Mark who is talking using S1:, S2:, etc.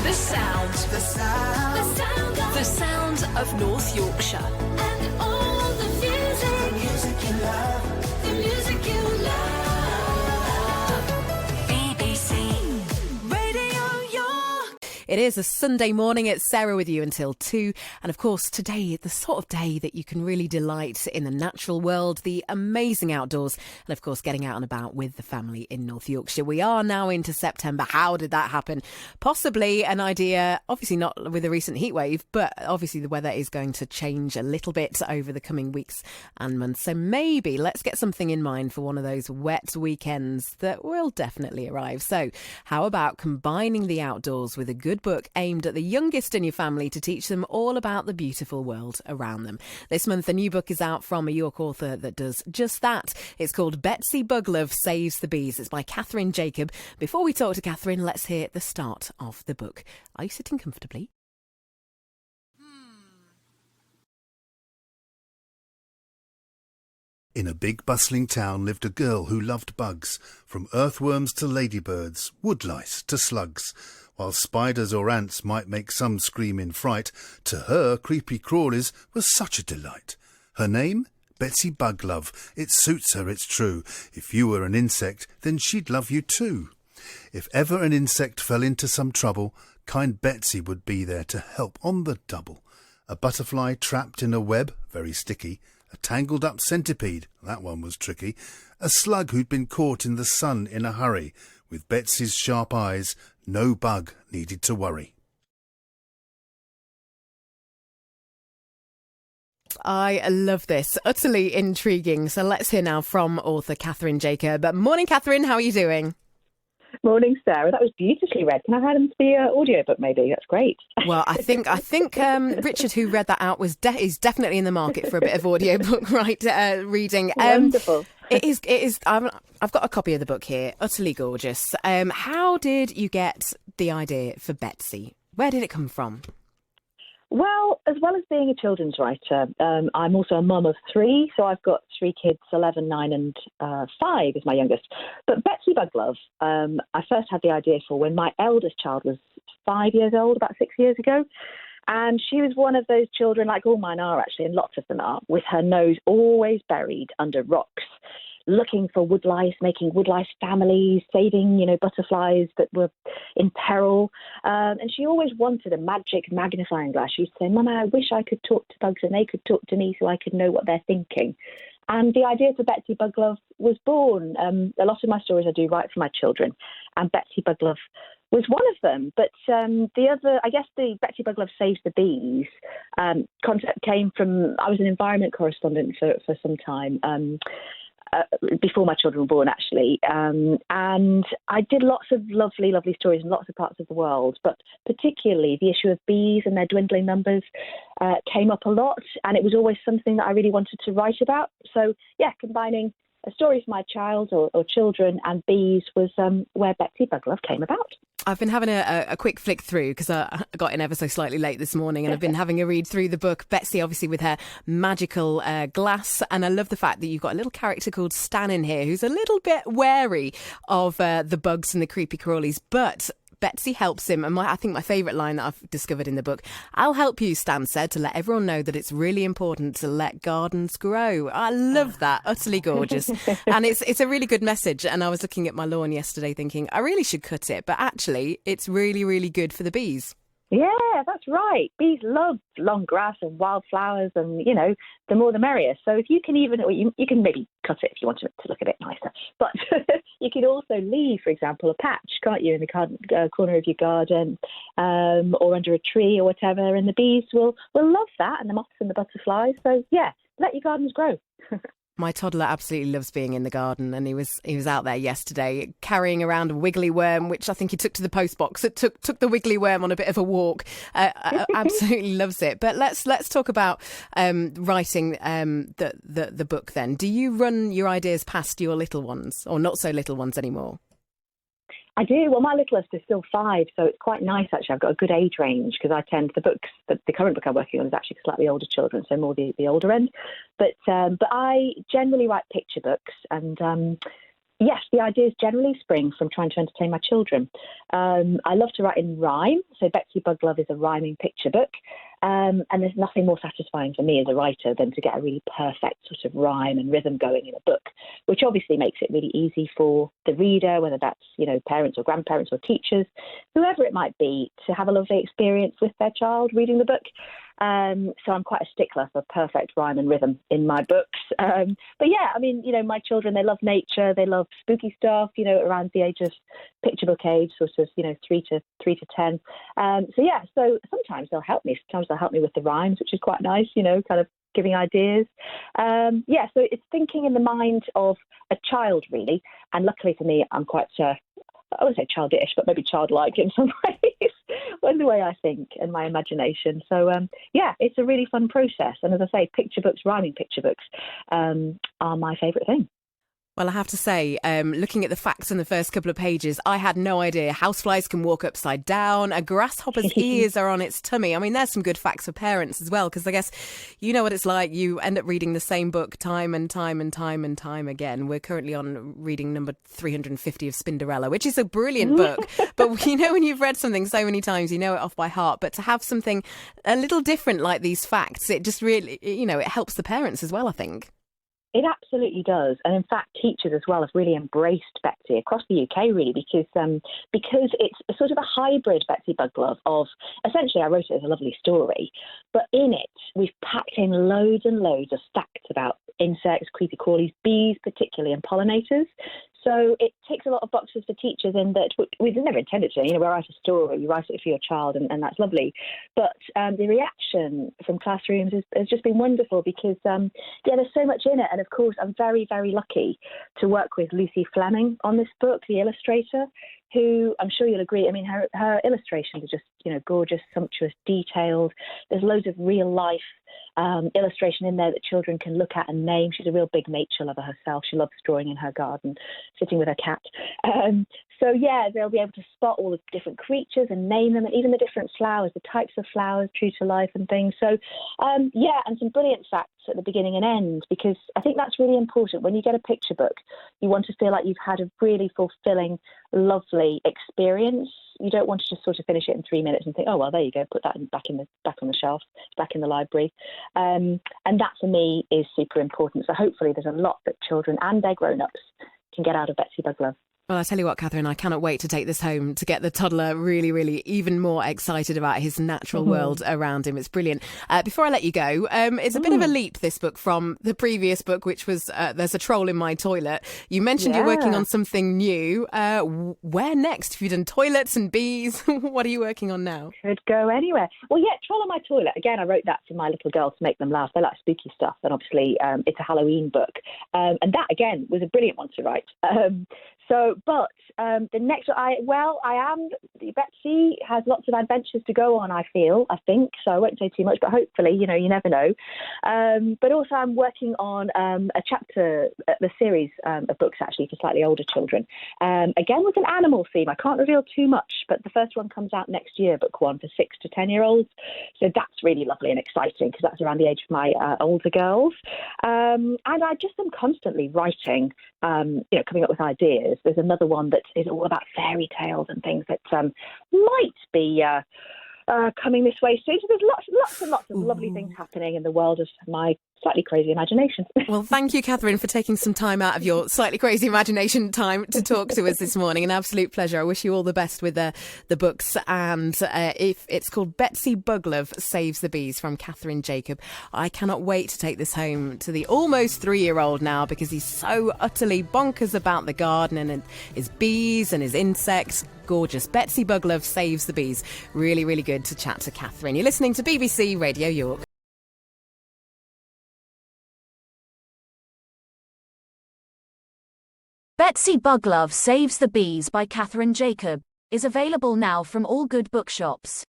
S1: The sound. The sound. The sound of. The sound of North Yorkshire. And all the music. The music you love. The music you love. BBC Radio York.
S2: It is a Sunday morning. It's Sarah with you until 2. And of course, today, the sort of day that you can really delight in the natural world, the amazing outdoors, and of course, getting out and about with the family in North Yorkshire. We are now into September. How did that happen? Possibly an idea, obviously not with a recent heat wave, but obviously the weather is going to change a little bit over the coming weeks and months. So maybe let's get something in mind for one of those wet weekends that will definitely arrive. So how about combining the outdoors with a good book aimed at the youngest in your family to teach them all about the beautiful world around them? This month, a new book is out from a York author that does just that. It's called Betsy Buglove Saves the Bees. It's by Catherine Jacob. Before we talk to Catherine, let's hear the start of the book. Are you sitting comfortably?
S3: In a big bustling town lived a girl who loved bugs, from earthworms to ladybirds, woodlice to slugs. While spiders or ants might make some scream in fright, to her creepy crawlies was such a delight. Her name? Betsy Buglove. It suits her, it's true. If you were an insect, then she'd love you too. If ever an insect fell into some trouble, kind Betsy would be there to help on the double. A butterfly trapped in a web, very sticky. A tangled up centipede, that one was tricky. A slug who'd been caught in the sun in a hurry. With Betsy's sharp eyes, no bug needed to worry.
S2: I love this. Utterly intriguing. So let's hear now from author Catherine Jacob. Morning, Catherine. How are you doing?
S4: Morning, Sarah. That was beautifully read. Can I have them to the audiobook, maybe? That's great.
S2: Well, I think Richard, who read that out, is definitely in the market for a bit of audiobook reading.
S4: Wonderful.
S2: It is. I've got a copy of the book here. Utterly gorgeous. How did you get the idea for Betsy? Where did it come from?
S4: Well, as well as being a children's writer, I'm also a mum of 3. So I've got 3 kids, 11, 9 and 5 is my youngest. But Betsy Buglove, I first had the idea for when my eldest child was 5 years old, about 6 years ago. And she was one of those children, like all mine are actually, and lots of them are, with her nose always buried under rocks, looking for woodlice, making woodlice families, saving, butterflies that were in peril. And she always wanted a magic magnifying glass. She used to say, Mama, I wish I could talk to bugs and they could talk to me so I could know what they're thinking. And the idea for Betsy Buglove was born. A lot of my stories I do write for my children, and Betsy Buglove was one of them. But the other, I guess the Betsy Buglove Saves the Bees concept came from, I was an environment correspondent for some time, before my children were born, actually. And I did lots of lovely, lovely stories in lots of parts of the world, but particularly the issue of bees and their dwindling numbers came up a lot. And it was always something that I really wanted to write about. So, yeah, combining a story for my child or children and bees was where Betsy Buglove came about.
S2: I've been having a quick flick through because I got in ever so slightly late this morning, and I've been having a read through the book. Betsy, obviously, with her magical glass. And I love the fact that you've got a little character called Stan in here who's a little bit wary of the bugs and the creepy crawlies. But Betsy helps him. And I think my favourite line that I've discovered in the book, I'll help you, Stan said, to let everyone know that it's really important to let gardens grow. I love that. Utterly gorgeous. And it's a really good message. And I was looking at my lawn yesterday thinking, I really should cut it. But actually, it's really, really good for the bees.
S4: Yeah, that's right. Bees love long grass and wildflowers and, the more the merrier. So if you can you can maybe cut it if you want it to look a bit nicer. But you can also leave, for example, a patch, can't you, in the corner of your garden or under a tree or whatever. And the bees will love that, and the moths and the butterflies. So, yeah, let your gardens grow.
S2: My toddler absolutely loves being in the garden, and he was out there yesterday carrying around a wiggly worm, which I think he took to the post box. It took the wiggly worm on a bit of a walk. Absolutely loves it. But let's talk about writing the book then. Do you run your ideas past your little ones, or not so little ones anymore?
S4: I do. Well, my littlest is still 5, so it's quite nice, actually. I've got a good age range because I tend, the current book I'm working on is actually slightly older children, so more the older end. But I generally write picture books, and Yes, the ideas generally spring from trying to entertain my children. I love to write in rhyme, so Betsy Buglove is a rhyming picture book, and there's nothing more satisfying for me as a writer than to get a really perfect sort of rhyme and rhythm going in a book, which obviously makes it really easy for the reader, whether that's parents or grandparents or teachers, whoever it might be, to have a lovely experience with their child reading the book. So I'm quite a stickler for perfect rhyme and rhythm in my books. But yeah, I mean, my children, they love nature, they love spooky stuff, around the age of picture book age, sort of, 3 to 10. So sometimes they'll help me. Sometimes they'll help me with the rhymes, which is quite nice, kind of giving ideas. So it's thinking in the mind of a child, really. And luckily for me, I'm quite, I wouldn't say childish, but maybe childlike in some ways, in the way I think and my imagination. So, it's a really fun process. And as I say, picture books, rhyming picture books, are my favourite thing.
S2: Well, I have to say, looking at the facts in the first couple of pages, I had no idea houseflies can walk upside down. A grasshopper's ears are on its tummy. I mean, there's some good facts for parents as well, because I guess you know what it's like. You end up reading the same book time and time and time and time again. We're currently on reading number 350 of Spinderella, which is a brilliant book. But when you've read something so many times, you know it off by heart. But to have something a little different like these facts, it just really, it helps the parents as well, I think.
S4: It absolutely does. And in fact, teachers as well have really embraced Betsy across the UK, really, because it's a sort of a hybrid Betsy Buglove of, essentially, I wrote it as a lovely story, but in it, we've packed in loads and loads of facts about insects, creepy crawlies, bees particularly, and pollinators. So it takes a lot of boxes for teachers in that we've never intended to. We write a story, you write it for your child, and that's lovely. But the reaction from classrooms has just been wonderful because, there's so much in it. And of course, I'm very, very lucky to work with Lucy Fleming on this book, the illustrator, who I'm sure you'll agree. I mean, her illustrations are just, gorgeous, sumptuous, detailed. There's loads of real life illustration in there that children can look at and name. She's a real big nature lover herself. She loves drawing in her garden, sitting with her cat. They'll be able to spot all the different creatures and name them, and even the different flowers, the types of flowers, true to life and things. So, and some brilliant facts at the beginning and end, because I think that's really important. When you get a picture book, you want to feel like you've had a really fulfilling, lovely experience. You don't want to just sort of finish it in 3 minutes and think, oh, well, there you go, put that back on the shelf, back in the library. And that for me is super important. So hopefully there's a lot that children and their grown-ups can get out of Betsy Buglove.
S2: Well, I tell you what, Catherine, I cannot wait to take this home to get the toddler really, really even more excited about his natural world around him. It's brilliant. Before I let you go, it's a bit of a leap, this book, from the previous book, which was There's a Troll in My Toilet. You mentioned you're working on something new. Where next? Have you done toilets and bees? What are you working on now?
S4: Could go anywhere. Well, Troll in My Toilet. Again, I wrote that for my little girls to make them laugh. They like spooky stuff. And obviously, it's a Halloween book. And that, again, was a brilliant one to write. The next, Betsy has lots of adventures to go on, I think, so I won't say too much, but hopefully, you never know. But also I'm working on a chapter, the series of books actually for slightly older children. Again, with an animal theme. I can't reveal too much, but the first one comes out next year, book one, for 6 to 10-year-olds. So that's really lovely and exciting because that's around the age of my older girls. And I just am constantly writing, coming up with ideas. There's another one that is all about fairy tales and things that might be coming this way soon. So there's lots and lots of lovely things happening in the world of my slightly crazy imagination.
S2: Well, thank you, Catherine, for taking some time out of your slightly crazy imagination time to talk to us this morning. An absolute pleasure. I wish you all the best with the books. And if it's called Betsy Buglove Saves the Bees from Catherine Jacob. I cannot wait to take this home to the almost 3-year-old now because he's so utterly bonkers about the garden and his bees and his insects. Gorgeous. Betsy Buglove Saves the Bees. Really, really good to chat to Catherine. You're listening to BBC Radio York.
S5: Betsy Buglove Saves the Bees by Catherine Jacob is available now from all good bookshops.